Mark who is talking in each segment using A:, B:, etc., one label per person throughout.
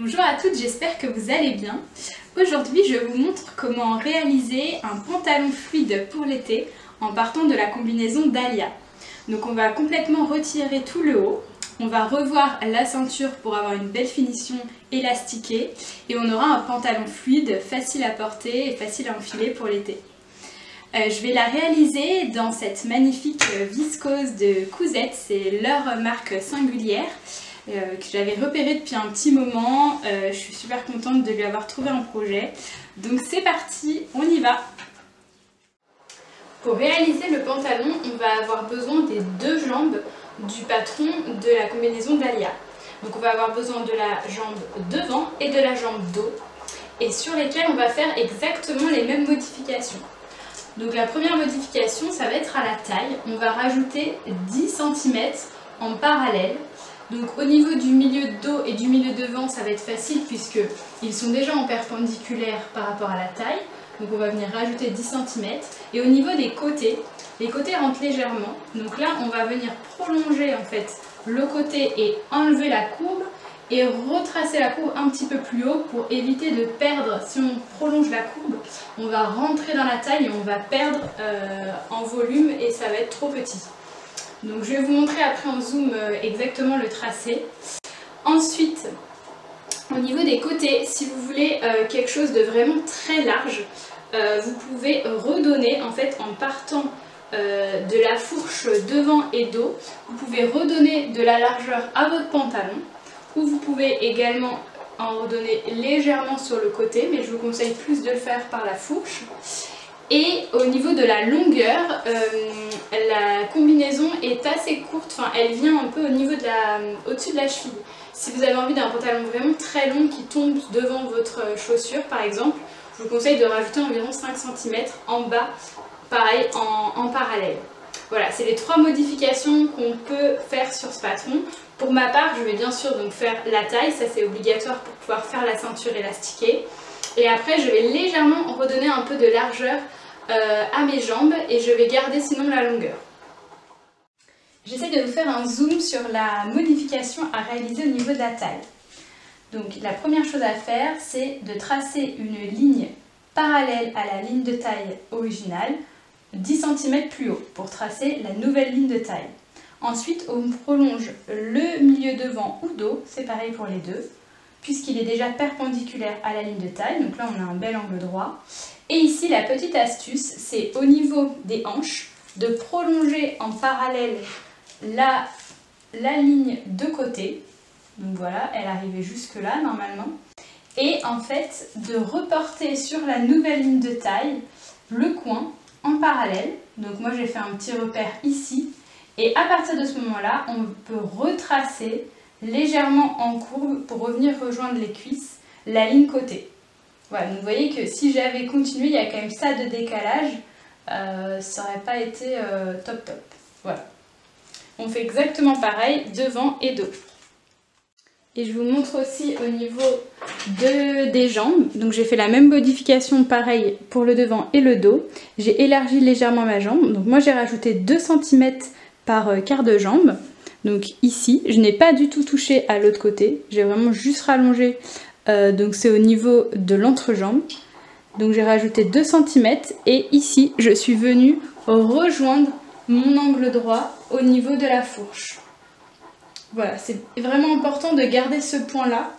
A: Bonjour à toutes, j'espère que vous allez bien. Aujourd'hui, je vous montre comment réaliser un pantalon fluide pour l'été en partant de la combinaison Dahlia. Donc on va complètement retirer tout le haut, on va revoir la ceinture pour avoir une belle finition élastiquée et on aura un pantalon fluide, facile à porter et facile à enfiler pour l'été. Je vais la réaliser dans cette magnifique viscose de Cousette, c'est leur marque singulière. Que j'avais repéré depuis un petit moment. Je suis super contente de lui avoir trouvé un projet. Donc c'est parti, on y va. Pour réaliser le pantalon, on va avoir besoin des deux jambes du patron de la combinaison Dahlia. Donc on va avoir besoin de la jambe devant et de la jambe dos, et sur lesquelles on va faire exactement les mêmes modifications. Donc la première modification, ça va être à la taille. On va rajouter 10 cm en parallèle. Donc au niveau du milieu de dos et du milieu devant, ça va être facile puisqu'ils sont déjà en perpendiculaire par rapport à la taille. Donc on va venir rajouter 10 cm. Et au niveau des côtés, les côtés rentrent légèrement. Donc là, on va venir prolonger en fait le côté et enlever la courbe et retracer la courbe un petit peu plus haut pour éviter de perdre. Si on prolonge la courbe, on va rentrer dans la taille et on va perdre en volume et ça va être trop petit. Donc je vais vous montrer après en zoom exactement le tracé. Ensuite, au niveau des côtés, si vous voulez quelque chose de vraiment très large, vous pouvez redonner en fait en partant de la fourche devant et dos, vous pouvez redonner de la largeur à votre pantalon, ou vous pouvez également en redonner légèrement sur le côté, mais je vous conseille plus de le faire par la fourche. Et au niveau de la longueur, la combinaison est assez courte, enfin elle vient un peu au niveau de au-dessus de la cheville. Si vous avez envie d'un pantalon vraiment très long qui tombe devant votre chaussure par exemple, je vous conseille de rajouter environ 5 cm en bas, pareil en parallèle. Voilà, c'est les trois modifications qu'on peut faire sur ce patron. Pour ma part, je vais bien sûr donc faire la taille, ça c'est obligatoire pour pouvoir faire la ceinture élastiquée. Et après, je vais légèrement redonner un peu de largeur à mes jambes et je vais garder sinon la longueur. J'essaie de vous faire un zoom sur la modification à réaliser au niveau de la taille. Donc la première chose à faire, c'est de tracer une ligne parallèle à la ligne de taille originale, 10 cm plus haut, pour tracer la nouvelle ligne de taille. Ensuite, on prolonge le milieu devant ou dos, c'est pareil pour les deux, puisqu'il est déjà perpendiculaire à la ligne de taille, donc là on a un bel angle droit. Et ici la petite astuce, c'est au niveau des hanches, de prolonger en parallèle la ligne de côté, donc voilà, elle arrivait jusque là normalement, et en fait de reporter sur la nouvelle ligne de taille le coin en parallèle. Donc moi j'ai fait un petit repère ici, et à partir de ce moment-là, on peut retracer légèrement en courbe pour revenir rejoindre les cuisses, la ligne côté. Voilà, donc vous voyez que si j'avais continué, il y a quand même ça de décalage, ça n'aurait pas été top top. Voilà. On fait exactement pareil devant et dos. Et je vous montre aussi au niveau des jambes. Donc j'ai fait la même modification pareil pour le devant et le dos. J'ai élargi légèrement ma jambe. Donc moi j'ai rajouté 2 cm par quart de jambe. Donc ici, je n'ai pas du tout touché à l'autre côté, j'ai vraiment juste rallongé, donc c'est au niveau de l'entrejambe. Donc j'ai rajouté 2 cm et ici, je suis venue rejoindre mon angle droit au niveau de la fourche. Voilà, c'est vraiment important de garder ce point-là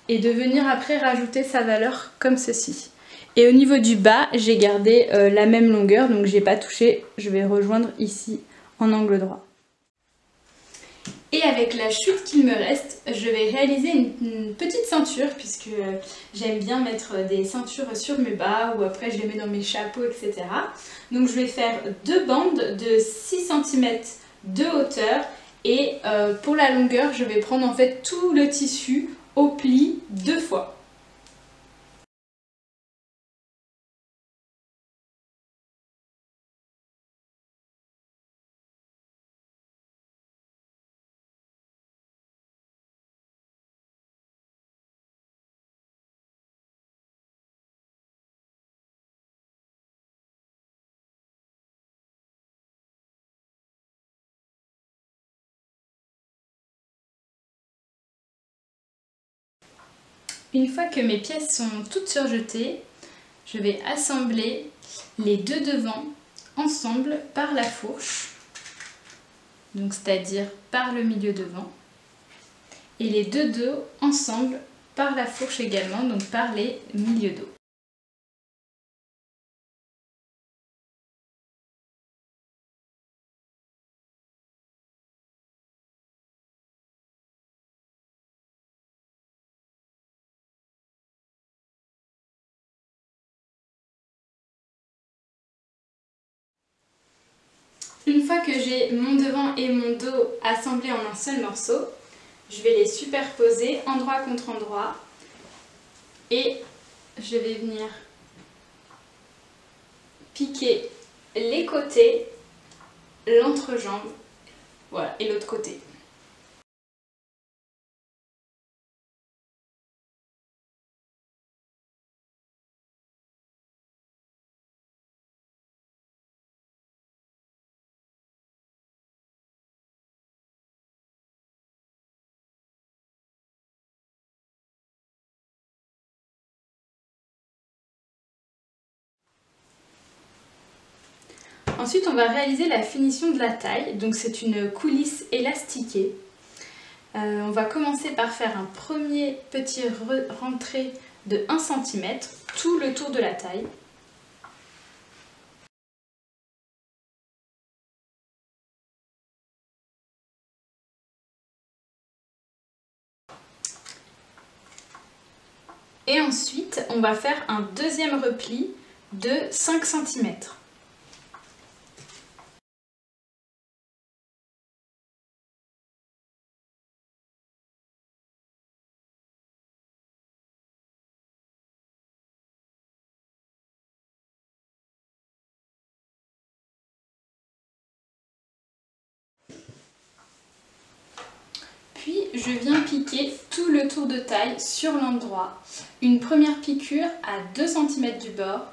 A: et de venir après rajouter sa valeur comme ceci. Et au niveau du bas, j'ai gardé la même longueur, donc j'ai pas touché, je vais rejoindre ici en angle droit. Et avec la chute qu'il me reste, je vais réaliser une petite ceinture puisque j'aime bien mettre des ceintures sur mes bas ou après je les mets dans mes chapeaux, etc. Donc je vais faire deux bandes de 6 cm de hauteur et pour la longueur, je vais prendre en fait tout le tissu au pli 2 fois. Une fois que mes pièces sont toutes surjetées, je vais assembler les deux devants ensemble par la fourche, donc c'est-à-dire par le milieu devant, et les deux dos ensemble par la fourche également, donc par les milieux dos. Une fois que j'ai mon devant et mon dos assemblés en un seul morceau, je vais les superposer endroit contre endroit et je vais venir piquer les côtés, l'entrejambe, voilà, et l'autre côté. Ensuite, on va réaliser la finition de la taille. Donc c'est une coulisse élastiquée. On va commencer par faire un premier petit rentré de 1 cm, tout le tour de la taille. Et ensuite, on va faire un deuxième repli de 5 cm. Puis je viens piquer tout le tour de taille sur l'endroit. Une première piqûre à 2 cm du bord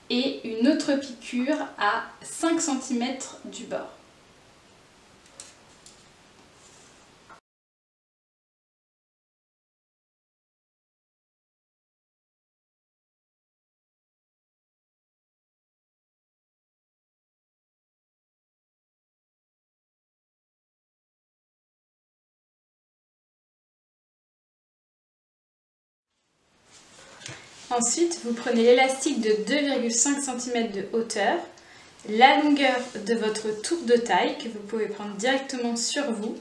A: et une autre piqûre à 5 cm du bord. Ensuite, vous prenez l'élastique de 2,5 cm de hauteur, la longueur de votre tour de taille que vous pouvez prendre directement sur vous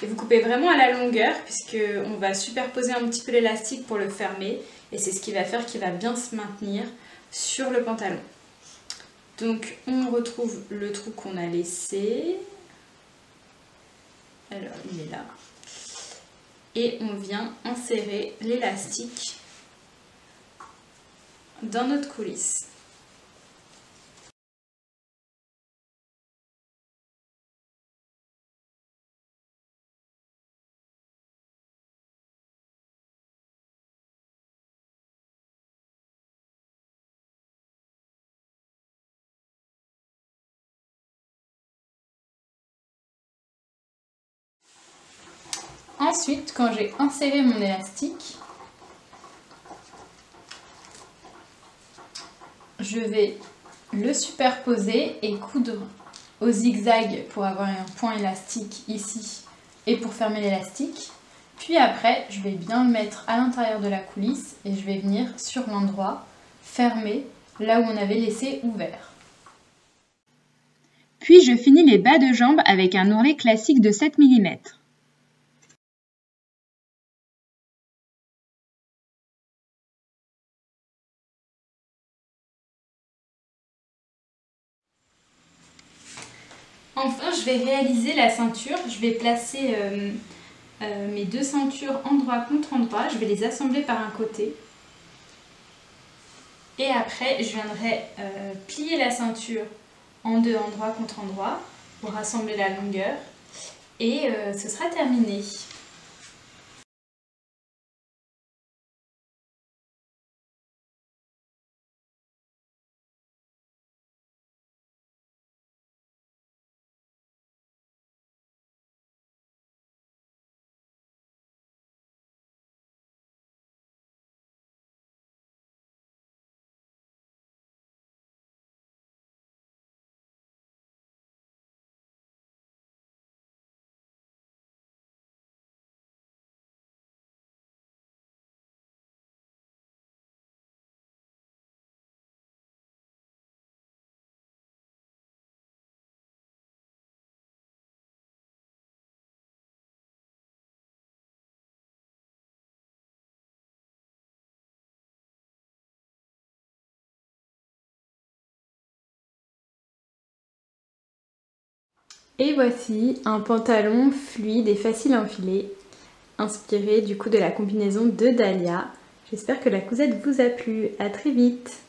A: et vous coupez vraiment à la longueur puisqu'on va superposer un petit peu l'élastique pour le fermer et c'est ce qui va faire qu'il va bien se maintenir sur le pantalon. Donc on retrouve le trou qu'on a laissé, alors il est là, et on vient insérer l'élastique dans notre coulisse. Ensuite, quand j'ai inséré mon élastique, je vais le superposer et coudre au zigzag pour avoir un point élastique ici et pour fermer l'élastique. Puis après, je vais bien le mettre à l'intérieur de la coulisse et je vais venir sur l'endroit fermé, là où on avait laissé ouvert. Puis je finis les bas de jambe avec un ourlet classique de 7 mm. Enfin, je vais réaliser la ceinture. Je vais placer mes deux ceintures endroit contre endroit. Je vais les assembler par un côté. Et après, je viendrai plier la ceinture en deux endroits contre endroit pour assembler la longueur. Et ce sera terminé.
B: Et voici un pantalon fluide et facile à enfiler, inspiré du coup de la combinaison de Dahlia. J'espère que la cousette vous a plu. À très vite!